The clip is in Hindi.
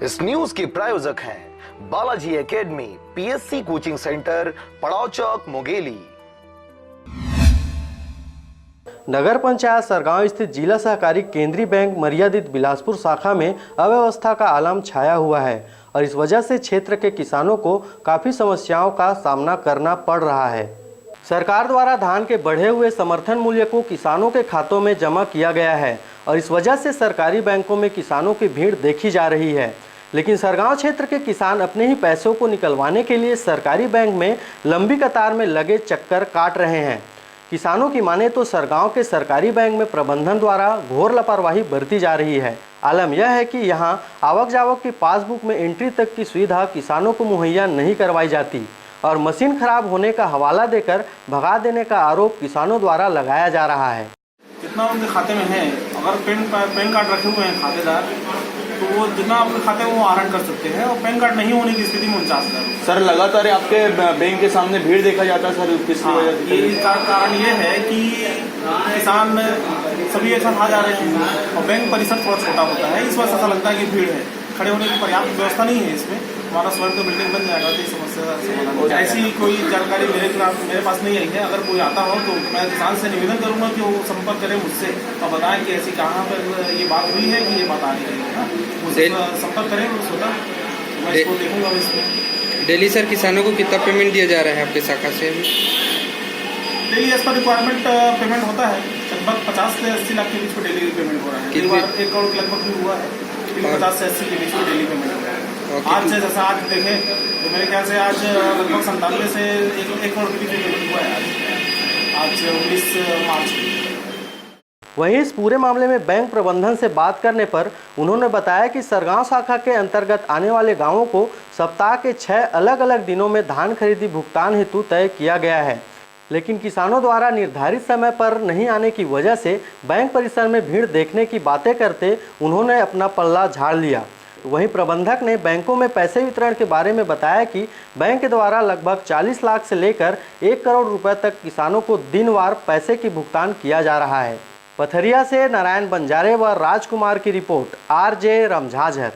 इस न्यूज के प्रायोजक हैं Balaji academy, PSC coaching centre, पड़ाव चौक, मुंगेली। नगर पंचायत सरगांव स्थित जिला सहकारी केंद्रीय बैंक मर्यादित बिलासपुर शाखा में अव्यवस्था का आलम छाया हुआ है और इस वजह से क्षेत्र के किसानों को काफी समस्याओं का सामना करना पड़ रहा है। सरकार द्वारा धान के बढ़े हुए समर्थन मूल्य को किसानों के खातों में जमा किया गया है और इस वजह से सरकारी बैंकों में किसानों की भीड़ देखी जा रही है। लेकिन सरगांव क्षेत्र के किसान अपने ही पैसों को निकलवाने के लिए सरकारी बैंक में लंबी कतार में लगे चक्कर काट रहे हैं। किसानों की माने तो सरगांव के सरकारी बैंक में प्रबंधन द्वारा घोर लापरवाही बरती जा रही है। आलम यह है कि यहां आवक जावक की पासबुक में एंट्री तक की सुविधा किसानों को मुहैया नहीं करवाई जाती और मशीन खराब होने का हवाला देकर भगा देने का आरोप किसानों द्वारा लगाया जा रहा है। जितना उनके खाते में है, अगर पैन कार्ड रखे हुए हैं खातेदार, तो वो जितना आपके खाते में वो आहरण कर सकते हैं और पैन कार्ड नहीं होने की स्थिति में 49,000। सर लगातार आपके बैंक के सामने भीड़ देखा जाता है सर, किसकी वजह से? इसका कारण ये है कि किसान सभी एक साथ आ जा रहे हैं और बैंक परिसर थोड़ा छोटा होता है, इस वजह से ऐसा लगता है कि भीड़ है। खड़े होने की पर्याप्त व्यवस्था नहीं है इसमें। हमारा स्वयं का बिल्डिंग बन जाएगा तो इस समस्या समाधान। ऐसी कोई जानकारी मेरे पास नहीं आई है। अगर कोई आता हो तो मैं किसान से निवेदन करूंगा कि वो संपर्क करें मुझसे और बताएं कि ऐसी कहाँ पर ये बात हुई है कि ये बात आ रही है। मुझसे संपर्क करें स्वतः, मैं इसको देखूंगा। इसमें डेली सर किसानों को कितना पेमेंट दिया जा रहा है आपके शाखा से? Daily as per requirement payment होता है। लगभग 50 से 80 लाख के बीच में डेली पेमेंट हो रहा है। 1 करोड़ के लगभग भी हुआ है। 50 से 80 के बीच में डेली पेमेंट हो रहा है। आज जैसा आज देखें तो मेरे ख्याल से आज लगभग 97 से 1 करोड़ के बीच में पेमेंट हुआ है। आज 19 मार्च। वहीं इस पूरे मामले में बैंक प्रबंधन से बात करने पर उन्होंने बताया कि सरगांव शाखा के अंतर्गत आने वाले गांवों को सप्ताह के 6 अलग अलग दिनों में धान खरीदी भुगतान हेतु तय किया गया है, लेकिन किसानों द्वारा निर्धारित समय पर नहीं आने की वजह से बैंक परिसर में भीड़ देखने की बातें करते उन्होंने अपना पल्ला झाड़ लिया। वहीं प्रबंधक ने बैंकों में पैसे वितरण के बारे में बताया कि बैंक के द्वारा लगभग 40 लाख से लेकर 1 करोड़ रुपए तक किसानों को दिनवार पैसे की भुगतान किया जा रहा है। पथरिया से नारायण बंजारे व राजकुमार की रिपोर्ट, RJ रमझाझर।